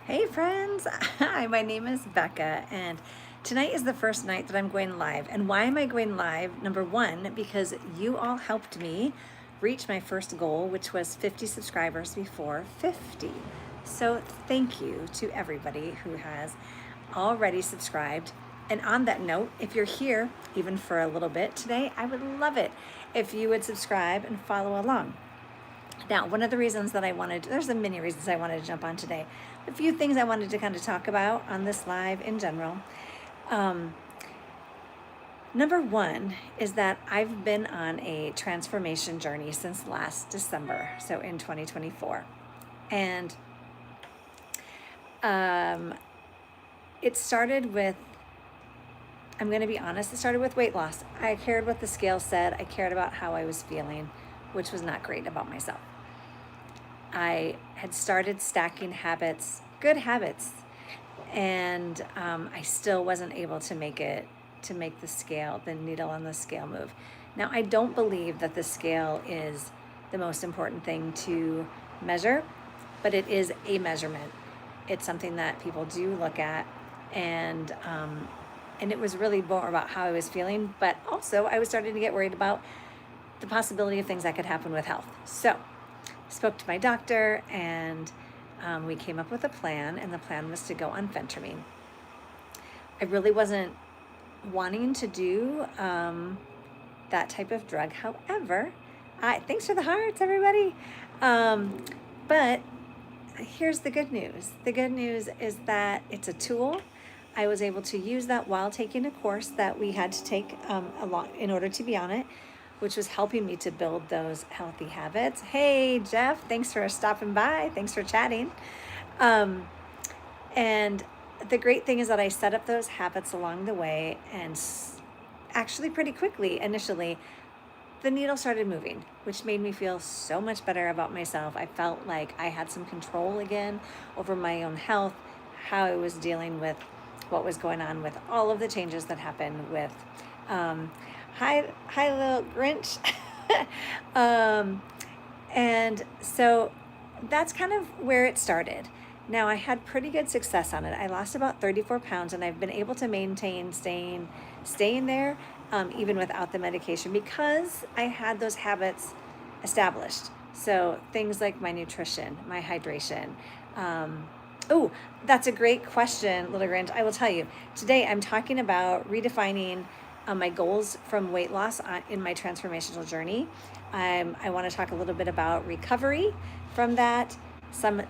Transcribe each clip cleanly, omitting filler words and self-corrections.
Hey friends, hi, my name is Becca, and tonight is the first night that I'm going live. And why am I going live? Number one, because you all helped me reach my first goal, which was 50 subscribers before 50. So thank you to everybody who has already subscribed. And on that note, if you're here even for a little bit today, I would love it if you would subscribe and follow along. Now, one of the reasons that there's many reasons I wanted to jump on today. A few things I wanted to kind of talk about on this live in general. Number one is that I've been on a transformation journey since last December, so in 2024. And it started with, I'm going to be honest, it started with weight loss. I cared what the scale said. I cared about how I was feeling, which was not great about myself. I had started stacking habits, good habits, and I still wasn't able to make the needle on the scale move. Now, I don't believe that the scale is the most important thing to measure, but it is a measurement. It's something that people do look at, and it was really more about how I was feeling, but also I was starting to get worried about the possibility of things that could happen with health. So spoke to my doctor, and we came up with a plan, and the plan was to go on phentermine. I really wasn't wanting to do that type of drug. However, thanks for the hearts, everybody. But here's the good news. The good news is that it's a tool. I was able to use that while taking a course that we had to take in order to be on it, which was helping me to build those healthy habits. Hey, Jeff, thanks for stopping by. Thanks for chatting. And the great thing is that I set up those habits along the way, and actually pretty quickly initially, the needle started moving, which made me feel so much better about myself. I felt like I had some control again over my own health, how I was dealing with what was going on with all of the changes that happened with hi little Grinch. And so that's kind of where it started. Now, I had pretty good success on it. I lost about 34 pounds, and I've been able to maintain staying there even without the medication, because I had those habits established. So things like my nutrition, my hydration. Oh, that's a great question, Little Grinch. I will tell you, today I'm talking about redefining my goals from weight loss in my transformational journey. I want to talk a little bit about recovery from that, some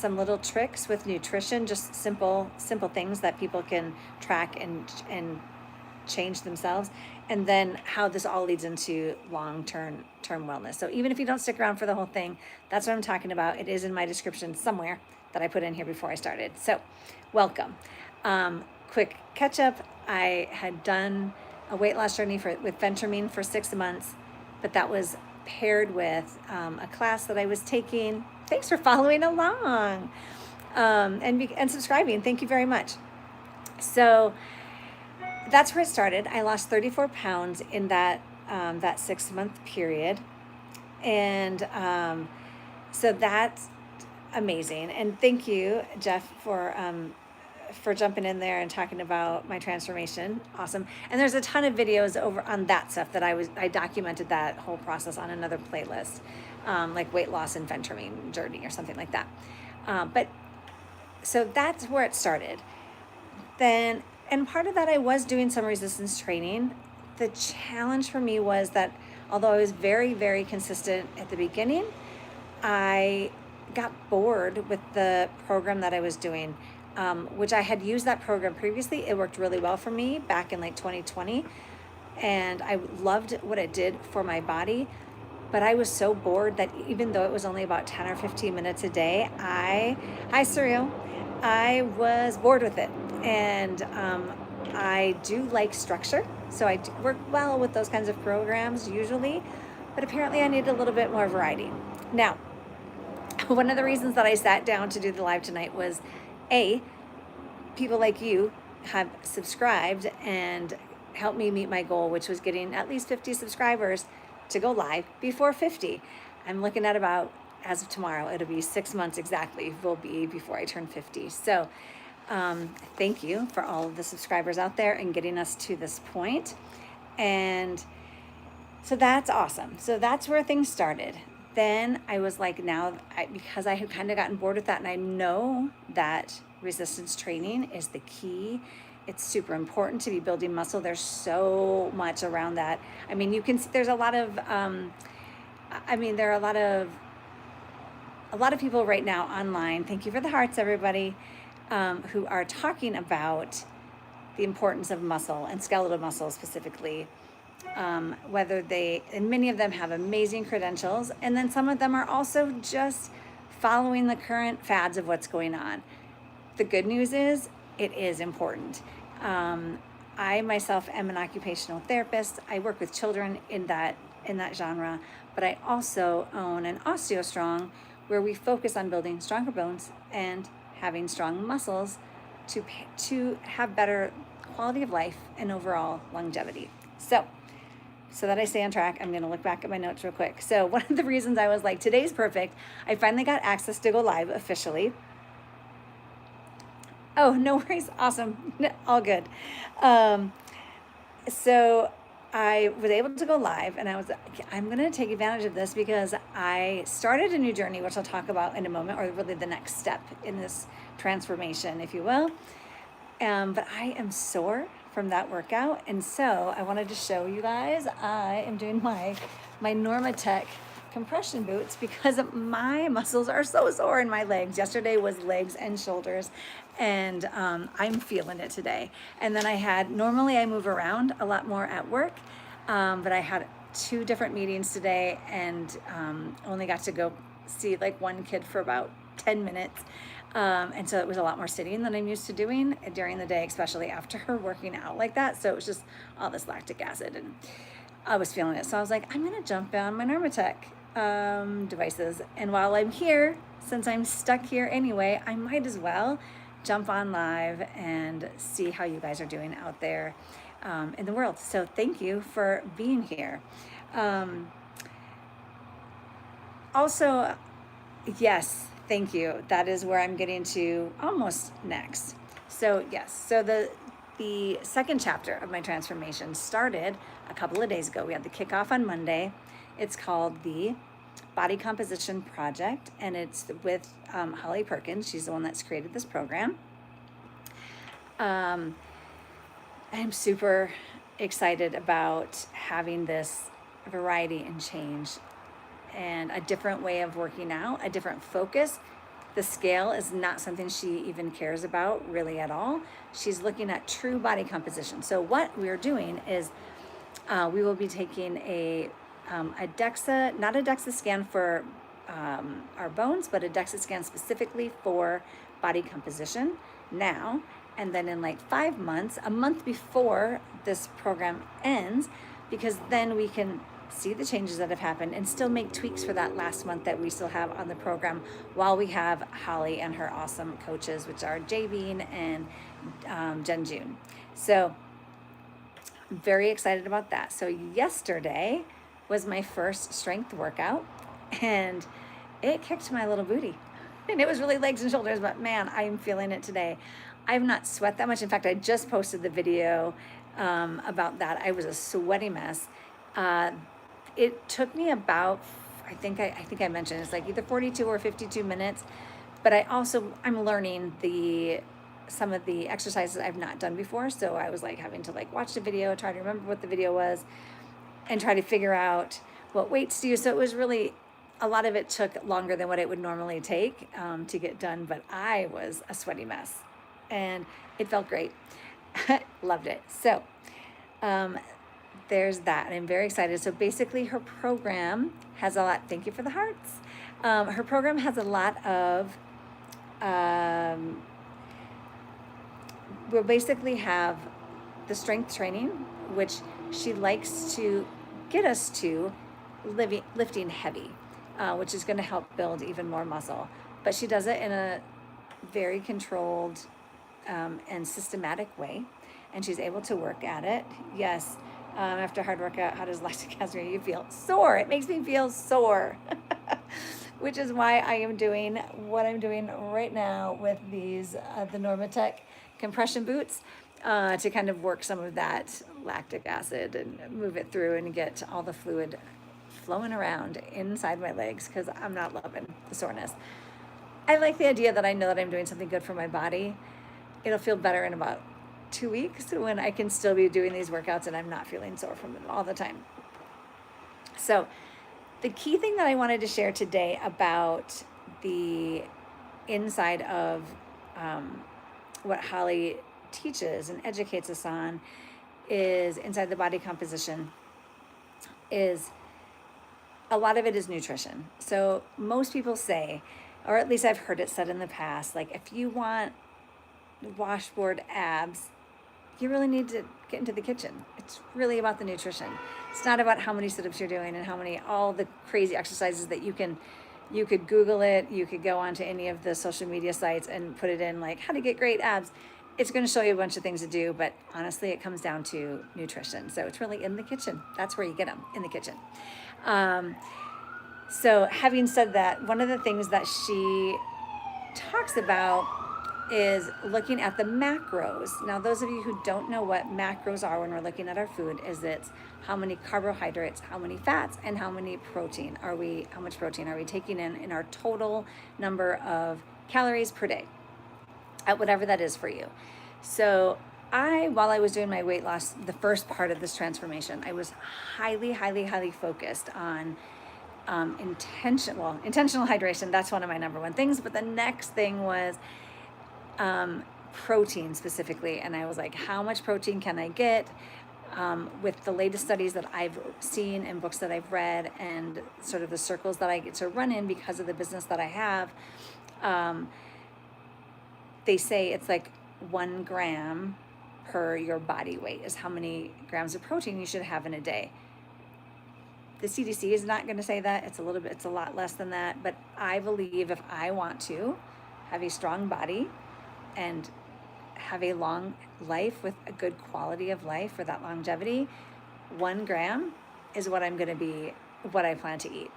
little tricks with nutrition, just simple things that people can track and change themselves, and then how this all leads into long-term wellness. So even if you don't stick around for the whole thing, that's what I'm talking about. It is in my description somewhere that I put in here before I started. So welcome. Quick catch up. I had done a weight loss journey with phentermine for 6 months, but that was paired with a class that I was taking. Thanks for following along and subscribing. Thank you very much. So that's where it started. I lost 34 pounds in that 6 month period, and so that's amazing. And thank you, Jeff, for jumping in there and talking about my transformation. Awesome. And there's a ton of videos over on that stuff that I documented that whole process on another playlist, like weight loss and phentermine journey or something like that. But so that's where it started. Then, and part of that, I was doing some resistance training. The challenge for me was that although I was very, very consistent at the beginning, I got bored with the program that I was doing, which I had used that program previously. It worked really well for me back in like 2020, and I loved what it did for my body. But I was so bored that even though it was only about 10 or 15 minutes a day, hi Surreal, I was bored with it. And I do like structure, so I do work well with those kinds of programs usually, but apparently I need a little bit more variety. Now, one of the reasons that I sat down to do the live tonight was, people like you have subscribed and helped me meet my goal, which was getting at least 50 subscribers to go live before 50. I'm looking at about as of tomorrow, it'll be 6 months exactly will be before I turn 50. So thank you for all of the subscribers out there and getting us to this point. And so that's awesome. So that's where things started. Then I was like, because I had kind of gotten bored with that, and I know that resistance training is the key. It's super important to be building muscle. There's so much around that. I mean, you can see there's a lot of, there are a lot of people right now online. Thank you for the hearts, everybody, who are talking about the importance of muscle and skeletal muscle specifically. And many of them have amazing credentials, and then some of them are also just following the current fads of what's going on. The good news is it is important. I myself am an occupational therapist. I work with children in that genre, but I also own an OsteoStrong, where we focus on building stronger bones and having strong muscles to have better quality of life and overall longevity. So that I stay on track, I'm going to look back at my notes real quick. So one of the reasons I was like, today's perfect, I finally got access to go live officially. Oh, no worries. Awesome. All good. So I was able to go live, and I was like, I'm going to take advantage of this because I started a new journey, which I'll talk about in a moment, or really the next step in this transformation, if you will. But I am sore from that workout, and so I wanted to show you guys. I am doing my Normatec compression boots because my muscles are so sore in my legs. Yesterday was legs and shoulders, and I'm feeling it today. And then normally I move around a lot more at work, but I had 2 different meetings today, and only got to go see like one kid for about 10 minutes. And so it was a lot more sitting than I'm used to doing during the day, especially after working out like that. So it was just all this lactic acid, and I was feeling it. So I was like, I'm going to jump on my Normatec devices. And while I'm here, since I'm stuck here anyway, I might as well jump on live and see how you guys are doing out there in the world. So thank you for being here. Also, yes, thank you. That is where I'm getting to almost next. So yes, so the second chapter of my transformation started a couple of days ago. We had the kickoff on Monday. It's called the Body Composition Project, and it's with Holly Perkins. She's the one that's created this program. I'm super excited about having this variety and change and a different way of working out, a different focus. The scale is not something she even cares about really at all. She's looking at true body composition. So what we're doing is we will be taking a DEXA, not a DEXA scan for our bones, but a DEXA scan specifically for body composition now. And then in like 5 months, a month before this program ends, because then we can see the changes that have happened and still make tweaks for that last month that we still have on the program while we have Holly and her awesome coaches, which are Jay Bean and Jen June. So I'm very excited about that. So yesterday was my first strength workout, and it kicked my little booty. And it was really legs and shoulders, but man, I'm feeling it today. I've not sweat that much. In fact, I just posted the video about that. I was a sweaty mess. It took me about, I think I mentioned it's like either 42 or 52 minutes, but I'm learning some of the exercises I've not done before. So I was like having to like watch the video, try to remember what the video was, and try to figure out what weights to use. So it was really, a lot of it took longer than what it would normally take to get done, but I was a sweaty mess and it felt great. Loved it. So there's that. And I'm very excited. So basically her program has a lot, thank you for the hearts. Her program has a lot of, we'll basically have the strength training, which she likes to get us to lifting heavy, which is going to help build even more muscle. But she does it in a very controlled and systematic way, and she's able to work at it. Yes, after a hard workout, how does lactic acid make you feel? Sore. It makes me feel sore. which is why I am doing what I'm doing right now with these, the Normatec compression boots, to kind of work some of that lactic acid and move it through and get all the fluid flowing around inside my legs, because I'm not loving the soreness. I like the idea that I know that I'm doing something good for my body. It'll feel better in about 2 weeks when I can still be doing these workouts and I'm not feeling sore from them all the time. So the key thing that I wanted to share today about the inside of what Holly teaches and educates us on is inside the body composition is a lot of it is nutrition. So most people say, or at least I've heard it said in the past, like if you want washboard abs, you really need to get into the kitchen. It's really about the nutrition. It's not about how many sit-ups you're doing and how many, all the crazy exercises that you could Google it, you could go onto any of the social media sites and put it in like how to get great abs. It's going to show you a bunch of things to do, but honestly, it comes down to nutrition. So it's really in the kitchen. That's where you get them, in the kitchen. So having said that, one of the things that she talks about is looking at the macros. Now, those of you who don't know what macros are when we're looking at our food, is it's how many carbohydrates, how many fats, and how much protein are we taking in our total number of calories per day, at whatever that is for you. So while I was doing my weight loss, the first part of this transformation, I was highly, highly, highly focused on intentional hydration. That's one of my number one things. But the next thing was protein specifically. And I was like, how much protein can I get? With the latest studies that I've seen and books that I've read and sort of the circles that I get to run in because of the business that I have, they say it's like 1 gram per your body weight is how many grams of protein you should have in a day. The CDC is not going to say that. It's a lot less than that. But I believe if I want to have a strong body and have a long life with a good quality of life for that longevity, 1 gram is what I plan to eat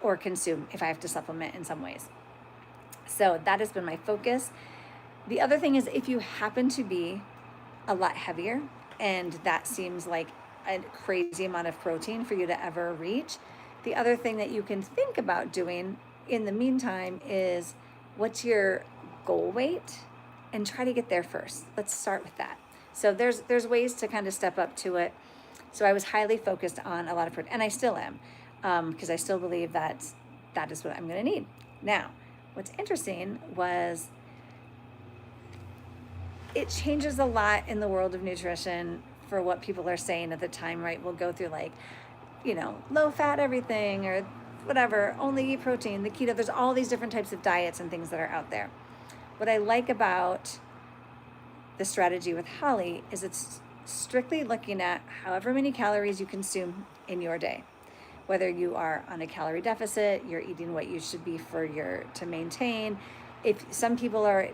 or consume if I have to supplement in some ways. So that has been my focus. The other thing is, if you happen to be a lot heavier and that seems like a crazy amount of protein for you to ever reach, the other thing that you can think about doing in the meantime is, what's your goal weight, and try to get there first. Let's start with that. So there's ways to kind of step up to it. So I was highly focused on a lot of protein, and I still am, because I still believe that is what I'm going to need. Now, what's interesting was it changes a lot in the world of nutrition for what people are saying at the time, right? We'll go through like, low fat everything or whatever, only eat protein, the keto. There's all these different types of diets and things that are out there. What I like about the strategy with Holly is it's strictly looking at however many calories you consume in your day. Whether you are on a calorie deficit, you're eating what you should be to maintain. If some people are,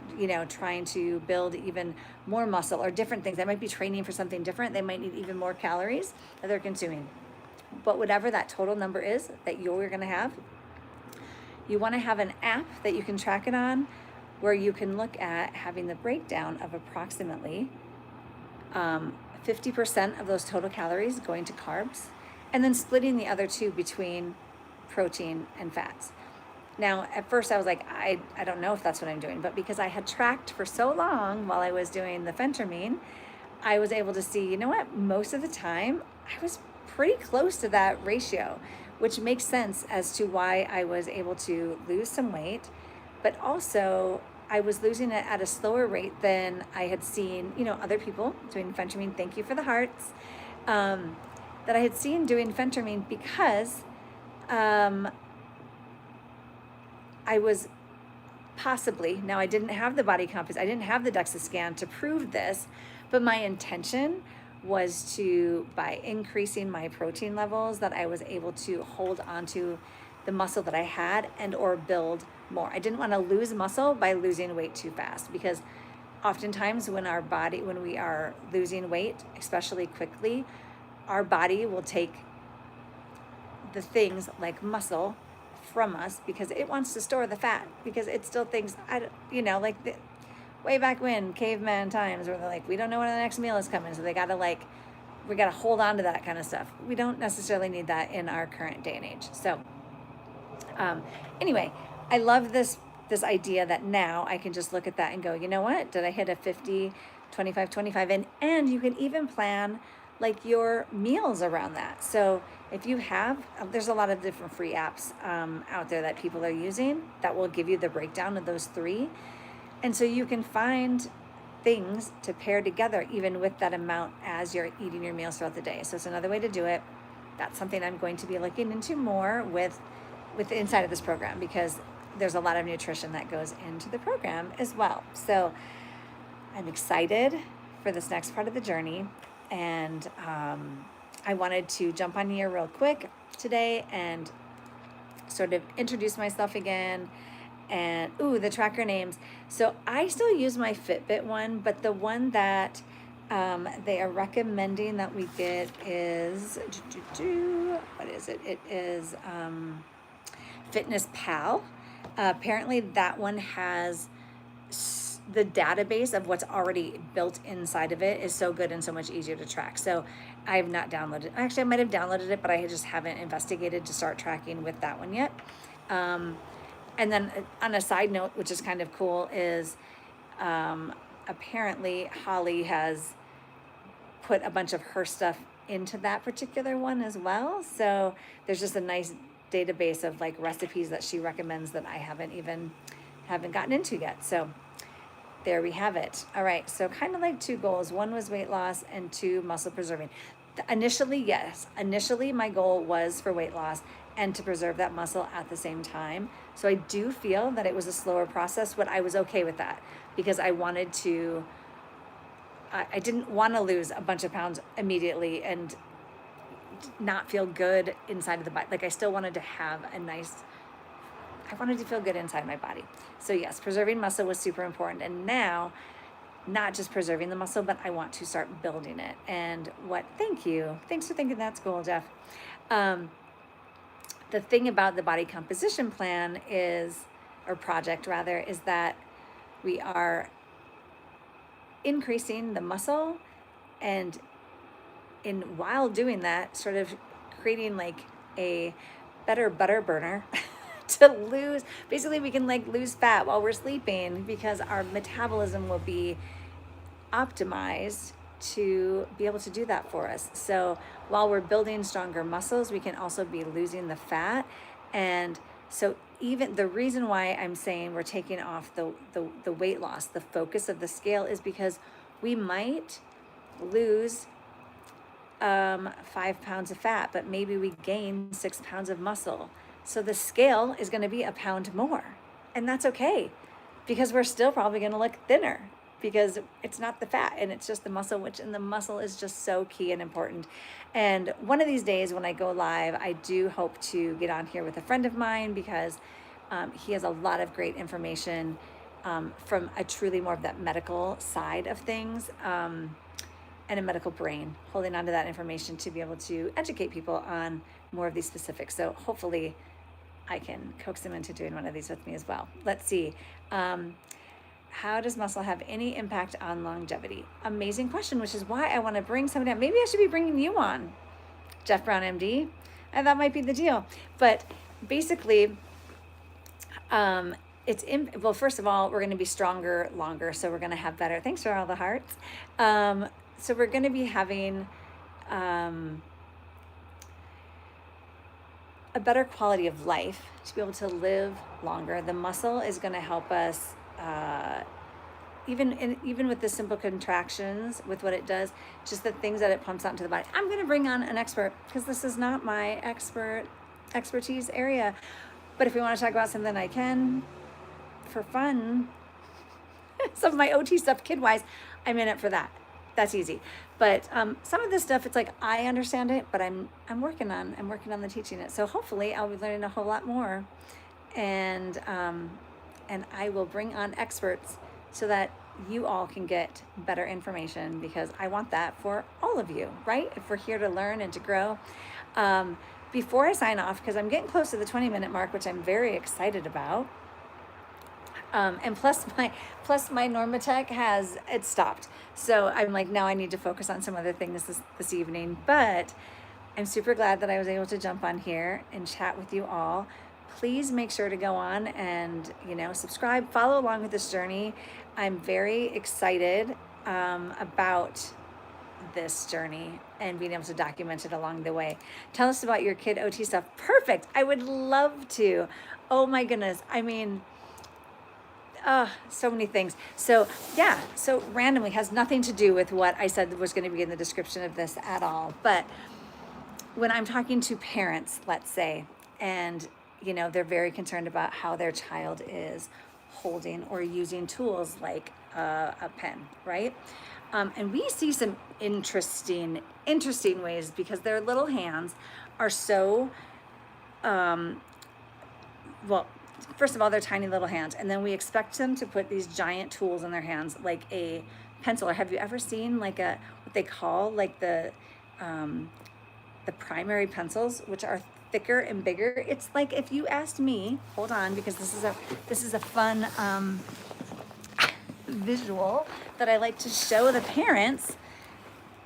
trying to build even more muscle or different things, they might be training for something different. They might need even more calories that they're consuming. But whatever that total number is that you're going to have, you want to have an app that you can track it on, where you can look at having the breakdown of approximately 50% of those total calories going to carbs, and then splitting the other two between protein and fats. Now, at first I was like, I don't know if that's what I'm doing, but because I had tracked for so long while I was doing the phentermine, I was able to see, most of the time I was pretty close to that ratio, which makes sense as to why I was able to lose some weight, but also I was losing it at a slower rate than I had seen, other people doing phentermine. Thank you for the hearts. That I had seen doing phentermine, because I was possibly, now I didn't have the body composition, I didn't have the DEXA scan to prove this, but my intention was to, by increasing my protein levels, that I was able to hold onto the muscle that I had and or build more. I didn't want to lose muscle by losing weight too fast, because oftentimes when we are losing weight, especially quickly, our body will take the things like muscle, from us because it wants to store the fat, because it still thinks, like way back when, caveman times, where they're like, we don't know when the next meal is coming, so we got to hold on to that kind of stuff. We don't necessarily need that in our current day and age. So anyway, I love this idea that now I can just look at that and go, you know what, did I hit a 50, 25, 25? And you can even plan like your meals around that. So if you have, there's a lot of different free apps out there that people are using that will give you the breakdown of those 3. And so you can find things to pair together even with that amount as you're eating your meals throughout the day. So it's another way to do it. That's something I'm going to be looking into more with the inside of this program, because there's a lot of nutrition that goes into the program as well. So I'm excited for this next part of the journey. And I wanted to jump on here real quick today and sort of introduce myself again. And the tracker names. So I still use my Fitbit one, but the one that they are recommending that we get is, what is it? It is Fitness Pal. Apparently that one has the database of what's already built inside of it is so good and so much easier to track. So I have not downloaded. Actually, I might have downloaded it, but I just haven't investigated to start tracking with that one yet. And then on a side note, which is kind of cool, is apparently Holly has put a bunch of her stuff into that particular one as well. So there's just a nice database of like recipes that she recommends that I haven't gotten into yet. So there we have it. All right. So kind of like 2 goals. 1 was weight loss and 2 muscle preserving. Initially, yes. Initially, my goal was for weight loss and to preserve that muscle at the same time. So I do feel that it was a slower process, but I was okay with that because I didn't want to lose a bunch of pounds immediately and not feel good inside of the body. Like I still wanted to have I wanted to feel good inside my body. So yes, preserving muscle was super important. And now, not just preserving the muscle, but I want to start building it. And thank you. Thanks for thinking that's cool, Jeff. The thing about the body composition plan project is that we are increasing the muscle and while doing that, sort of creating like a better butter burner to lose. Basically, we can like lose fat while we're sleeping because our metabolism will be optimized to be able to do that for us. So while we're building stronger muscles, we can also be losing the fat. And so even the reason why I'm saying we're taking off the weight loss, the focus of the scale, is because we might lose 5 pounds of fat, but maybe we gain 6 pounds of muscle. So the scale is going to be a pound more. And that's okay because we're still probably going to look thinner because it's not the fat and it's just the muscle, and the muscle is just so key and important. And one of these days when I go live, I do hope to get on here with a friend of mine because he has a lot of great information from a truly more of that medical side of things and a medical brain, holding on to that information to be able to educate people on more of these specifics. So hopefully I can coax him into doing one of these with me as well. Let's see. How does muscle have any impact on longevity? Amazing question, which is why I want to bring somebody on. Maybe I should be bringing you on, Jeff Brown, MD. And that might be the deal. But basically, well, first of all, we're going to be stronger longer. So we're going to have better. Thanks for all the hearts. So we're going to be having a better quality of life to be able to live longer. The muscle is going to help us even with the simple contractions, with what it does, just the things that it pumps out into the body. I'm going to bring on an expert because this is not my expertise area. But if we want to talk about something I can for fun, some of my OT stuff kid-wise, I'm in it for that. That's easy. But some of this stuff, it's like I understand it, but I'm working on the teaching it. So hopefully I'll be learning a whole lot more, and I will bring on experts so that you all can get better information because I want that for all of you, right? If we're here to learn and to grow, before I sign off, because I'm getting close to the 20-minute mark, which I'm very excited about. And plus my Normatec it stopped. So I'm like, now I need to focus on some other things this evening. But I'm super glad that I was able to jump on here and chat with you all. Please make sure to go on and, subscribe, follow along with this journey. I'm very excited about this journey and being able to document it along the way. Tell us about your kid OT stuff. Perfect. I would love to. Oh my goodness. I mean, so many things. So yeah, so randomly has nothing to do with what I said was going to be in the description of this at all. But when I'm talking to parents, let's say, and they're very concerned about how their child is holding or using tools like a pen, right? And we see some interesting ways, because their little hands are so, well, first of all, they're tiny little hands, and then we expect them to put these giant tools in their hands, like a pencil. Or have you ever seen like what they call like the primary pencils, which are thicker and bigger? It's like, if you asked me, hold on, because this is a fun visual that I like to show the parents.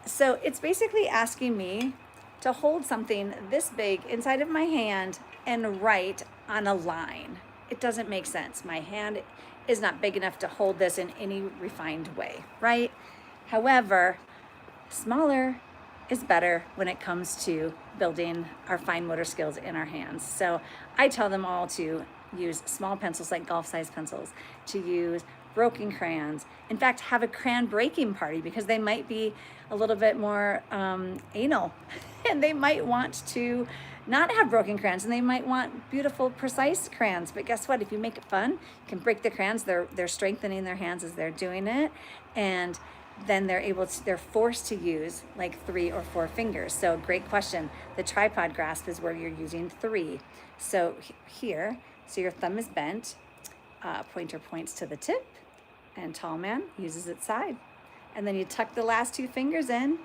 So it's basically asking me to hold something this big inside of my hand and write on a line. It doesn't make sense. My hand is not big enough to hold this in any refined way, right? However, smaller is better when it comes to building our fine motor skills in our hands. So I tell them all to use small pencils, like golf-sized pencils, to use broken crayons. In fact, have a crayon breaking party, because they might be a little bit more anal and they might want to not have broken crayons, and they might want beautiful, precise crayons. But guess what? If you make it fun, you can break the crayons. They're strengthening their hands as they're doing it, and then they're forced to use like 3 or 4 fingers. So great question. The tripod grasp is where you're using 3. So here, so your thumb is bent, pointer points to the tip, and tall man uses its side. And then you tuck the last 2 fingers in,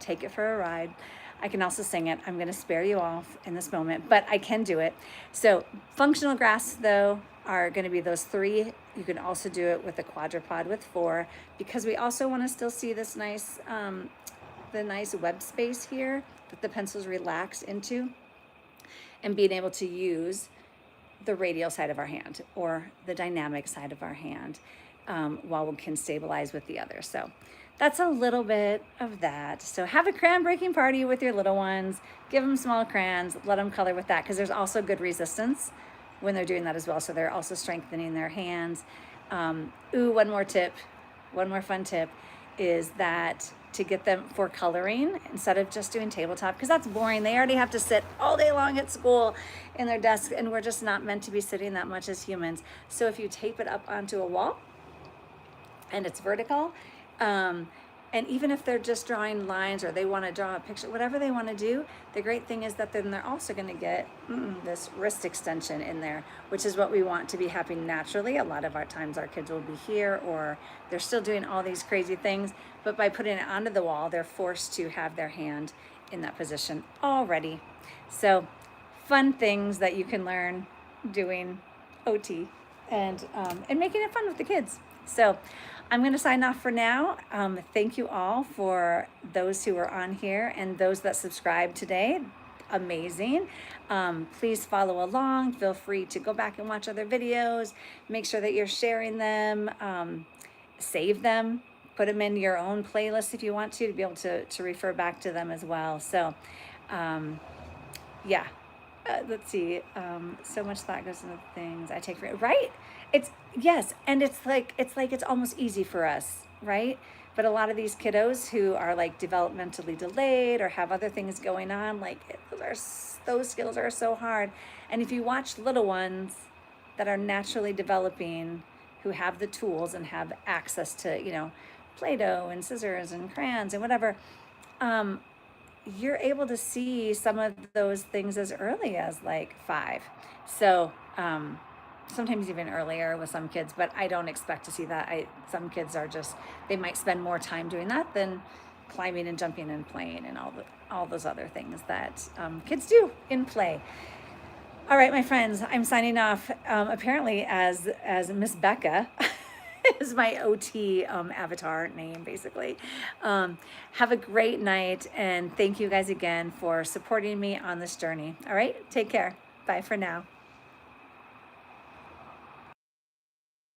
take it for a ride. I can also sing it. I'm going to spare you off in this moment, but I can do it. So functional grasps, though, are going to be those 3. You can also do it with a quadrupod with 4, because we also want to still see this nice, the nice web space here that the pencils relax into, and being able to use the radial side of our hand or the dynamic side of our hand while we can stabilize with the other. So that's a little bit of that. So have a crayon breaking party with your little ones. Give them small crayons. Let them color with that, because there's also good resistance when they're doing that as well. So they're also strengthening their hands. One more fun tip is that to get them for coloring, instead of just doing tabletop, because that's boring. They already have to sit all day long at school in their desk, and we're just not meant to be sitting that much as humans. So if you tape it up onto a wall and it's vertical, and even if they're just drawing lines, or they want to draw a picture, whatever they want to do, the great thing is that then they're also going to get this wrist extension in there, which is what we want to be happening naturally. A lot of our times our kids will be here, or they're still doing all these crazy things, but by putting it onto the wall, they're forced to have their hand in that position already. So fun things that you can learn doing OT and making it fun with the kids. So I'm going to sign off for now. Thank you all for those who are on here and those that subscribed today. Amazing. Please follow along. Feel free to go back and watch other videos. Make sure that you're sharing them. Save them. Put them in your own playlist if you want to be able to refer back to them as well. So, yeah. Let's see. So much thought goes into things I take for it. Right? Yes, and it's like it's almost easy for us, right? But a lot of these kiddos who are like developmentally delayed or have other things going on, like those skills are so hard. And if you watch little ones that are naturally developing, who have the tools and have access to, Play-Doh and scissors and crayons and whatever, you're able to see some of those things as early as like 5. So, sometimes even earlier with some kids, but I don't expect to see that. Some kids are they might spend more time doing that than climbing and jumping and playing and all those other things that kids do in play. All right, my friends, I'm signing off. Apparently, as Miss Becca is my OT avatar name, basically. Have a great night, and thank you guys again for supporting me on this journey. All right, take care. Bye for now.